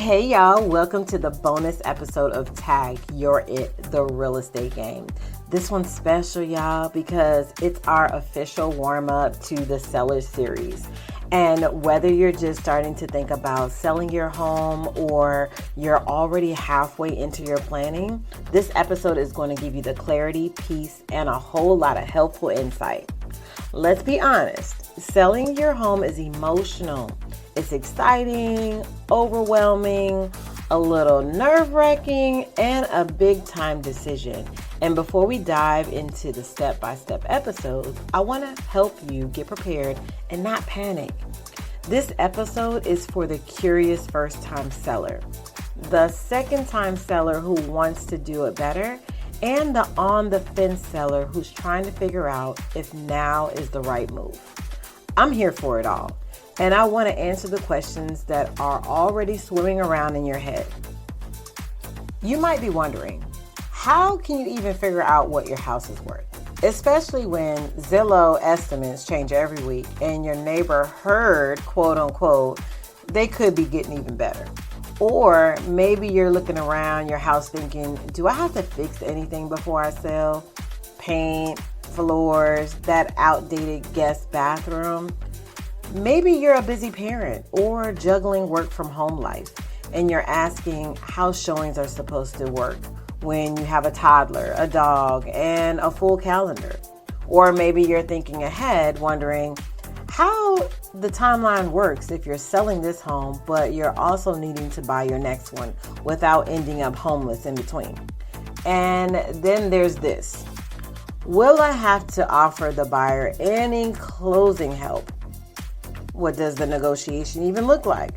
Hey y'all, welcome to the bonus episode of Tag You're It, the real estate game. This one's special, y'all, because it's our official warm-up to the Seller Series. And whether you're just starting to think about selling your home or you're already halfway into your planning, this episode is going to give you the clarity, peace, and a whole lot of helpful insight. Let's be honest, selling your home is emotional. It's exciting, overwhelming, a little nerve-wracking, and a big-time decision. And before we dive into the step-by-step episodes, I want to help you get prepared and not panic. This episode is for the curious first-time seller, the second-time seller who wants to do it better, and the on-the-fence seller who's trying to figure out if now is the right move. I'm here for it all. And I want to answer the questions that are already swimming around in your head. You might be wondering, how can you even figure out what your house is worth? Especially when Zillow estimates change every week and your neighbor heard, quote unquote, they could be getting even better. Or maybe you're looking around your house thinking, do I have to fix anything before I sell? Paint, floors, that outdated guest bathroom. Maybe you're a busy parent or juggling work from home life and you're asking how showings are supposed to work when you have a toddler, a dog, and a full calendar. Or maybe you're thinking ahead, wondering how the timeline works if you're selling this home, but you're also needing to buy your next one without ending up homeless in between. And then there's this. Will I have to offer the buyer any closing help? What does the negotiation even look like?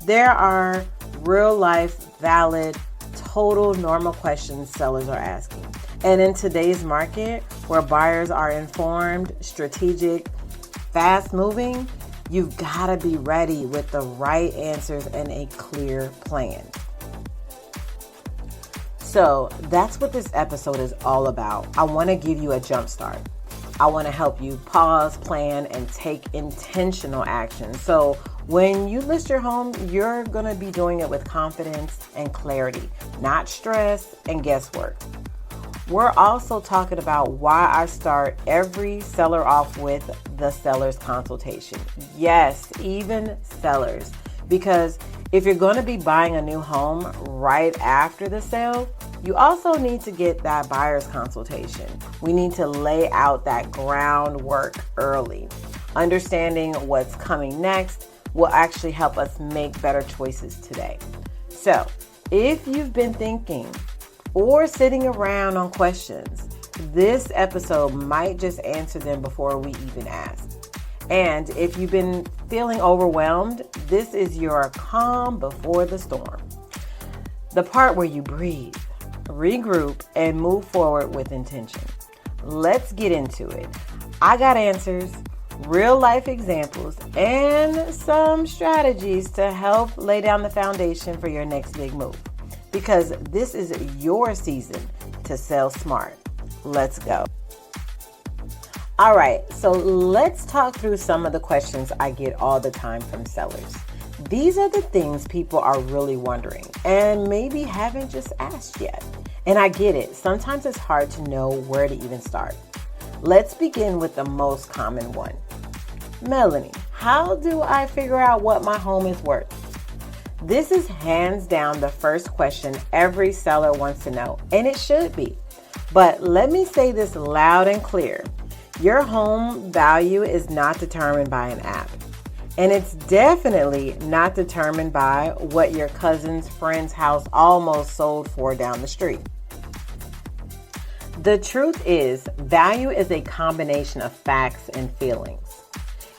There are real life, valid, total normal questions sellers are asking. And in today's market, where buyers are informed, strategic, fast moving, you've got to be ready with the right answers and a clear plan. So that's what this episode is all about. I want to give you a jump start. I want to help you pause, plan, and take intentional action. So when you list your home, you're going to be doing it with confidence and clarity, not stress and guesswork. We're also talking about why I start every seller off with the seller's consultation. Yes, even sellers. Because if you're going to be buying a new home right after the sale, you also need to get that buyer's consultation. We need to lay out that groundwork early. Understanding what's coming next will actually help us make better choices today. So, if you've been thinking or sitting around on questions, this episode might just answer them before we even ask. And if you've been feeling overwhelmed, this is your calm before the storm. The part where you breathe, regroup, and move forward with intention. Let's get into it. I got answers, real life examples, and some strategies to help lay down the foundation for your next big move. Because this is your season to sell smart. Let's go. All right, so let's talk through some of the questions I get all the time from sellers. These are the things people are really wondering and maybe haven't just asked yet. And I get it. Sometimes it's hard to know where to even start. Let's begin with the most common one. Melanie, how do I figure out what my home is worth? This is hands down the first question every seller wants to know, and it should be. But let me say this loud and clear. Your home value is not determined by an app. And it's definitely not determined by what your cousin's friend's house almost sold for down the street. The truth is, value is a combination of facts and feelings.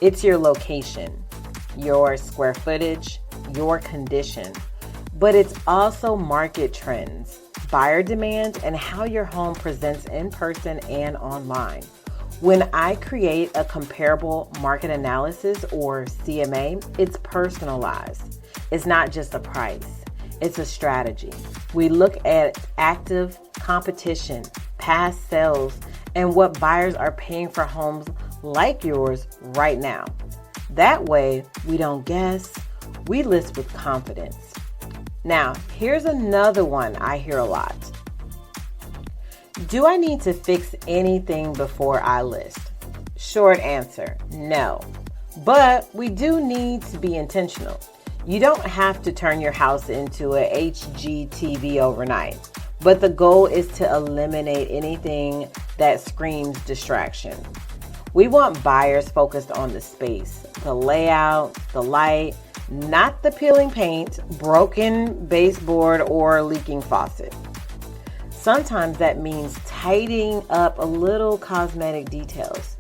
It's your location, your square footage, your condition, but it's also market trends, buyer demand, and how your home presents in person and online. When I create a comparable market analysis or CMA, it's personalized. It's not just a price, it's a strategy. We look at active competition, past sales, and what buyers are paying for homes like yours right now. That way, we don't guess, we list with confidence. Now, here's another one I hear a lot. Do I need to fix anything before I list? Short answer, no. But we do need to be intentional. You don't have to turn your house into a HGTV overnight, but the goal is to eliminate anything that screams distraction. We want buyers focused on the space, the layout, the light, not the peeling paint, broken baseboard, or leaking faucet. Sometimes that means tidying up a little cosmetic details.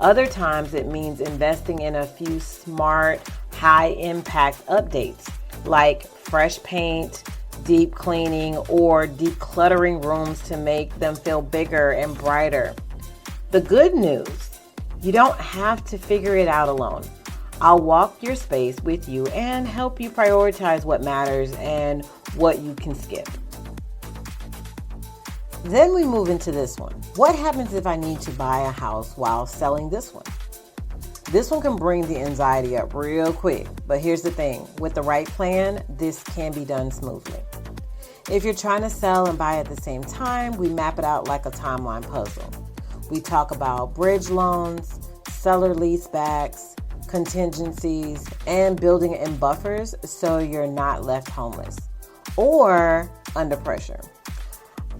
Other times it means investing in a few smart, high-impact updates like fresh paint, deep cleaning, or decluttering rooms to make them feel bigger and brighter. The good news, you don't have to figure it out alone. I'll walk your space with you and help you prioritize what matters and what you can skip. Then we move into this one. What happens if I need to buy a house while selling this one? This one can bring the anxiety up real quick, but here's the thing. With the right plan, this can be done smoothly. If you're trying to sell and buy at the same time, we map it out like a timeline puzzle. We talk about bridge loans, seller leasebacks, contingencies, and building in buffers so you're not left homeless or under pressure.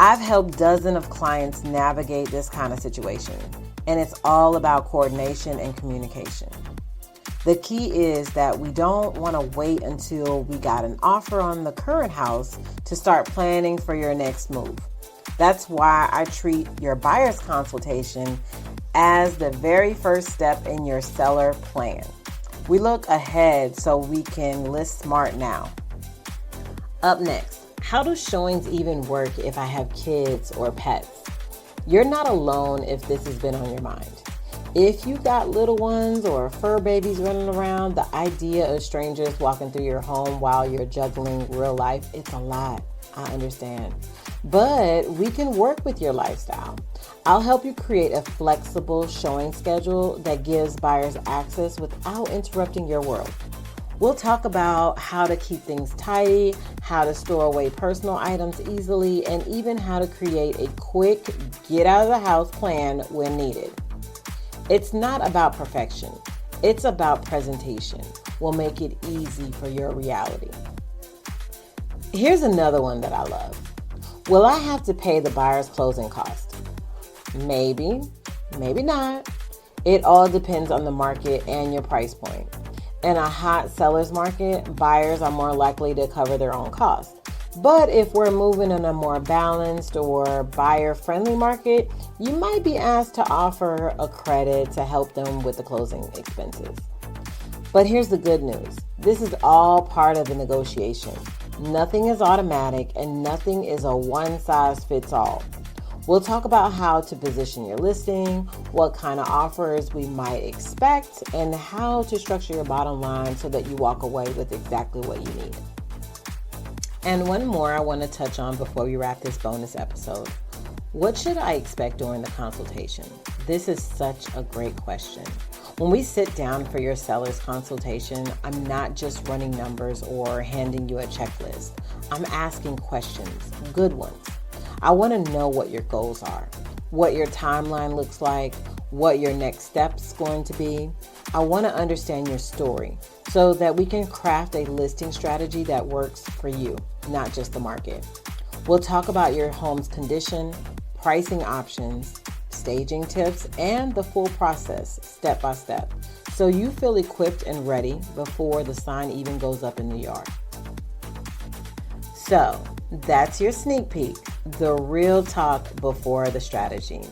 I've helped dozens of clients navigate this kind of situation, and it's all about coordination and communication. The key is that we don't want to wait until we got an offer on the current house to start planning for your next move. That's why I treat your buyer's consultation as the very first step in your seller plan. We look ahead so we can list smart now. Up next, how do showings even work if I have kids or pets? You're not alone if this has been on your mind. If you got little ones or fur babies running around, the idea of strangers walking through your home while you're juggling real life, it's a lot. I understand. But we can work with your lifestyle. I'll help you create a flexible showing schedule that gives buyers access without interrupting your world. We'll talk about how to keep things tidy, how to store away personal items easily, and even how to create a quick get out of the house plan when needed. It's not about perfection. It's about presentation. We'll make it easy for your reality. Here's another one that I love. Will I have to pay the buyer's closing cost? Maybe, maybe not. It all depends on the market and your price point. In a hot seller's market, buyers are more likely to cover their own costs. But if we're moving in a more balanced or buyer-friendly market, you might be asked to offer a credit to help them with the closing expenses. But here's the good news. This is all part of the negotiation. Nothing is automatic and nothing is a one-size-fits-all. We'll talk about how to position your listing, what kind of offers we might expect, and how to structure your bottom line so that you walk away with exactly what you need. And one more I want to touch on before we wrap this bonus episode. What should I expect during the consultation? This is such a great question. When we sit down for your seller's consultation, I'm not just running numbers or handing you a checklist. I'm asking questions, good ones. I want to know what your goals are, what your timeline looks like, what your next step's going to be. I want to understand your story so that we can craft a listing strategy that works for you, not just the market. We'll talk about your home's condition, pricing options, staging tips, and the full process step by step so you feel equipped and ready before the sign even goes up in the yard. So that's your sneak peek, the real talk before the strategy.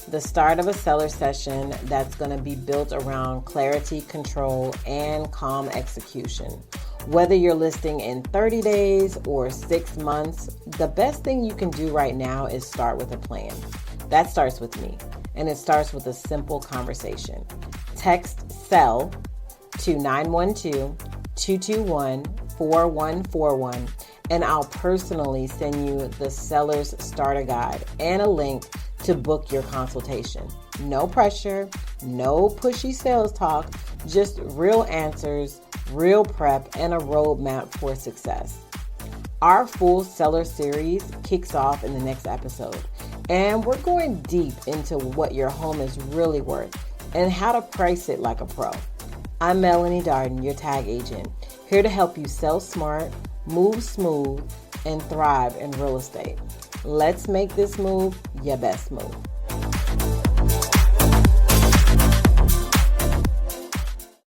The start of a seller session that's going to be built around clarity, control, and calm execution. Whether you're listing in 30 days or 6 months, the best thing you can do right now is start with a plan. That starts with me, and it starts with a simple conversation. Text SELL to 912-221-4141, and I'll personally send you the Seller's Starter Guide and a link to book your consultation. No pressure, no pushy sales talk, just real answers, real prep, and a roadmap for success. Our full seller series kicks off in the next episode, and we're going deep into what your home is really worth and how to price it like a pro. I'm Melanie Darden, your tag agent, here to help you sell smart, move smooth, and thrive in real estate. Let's make this move your best move.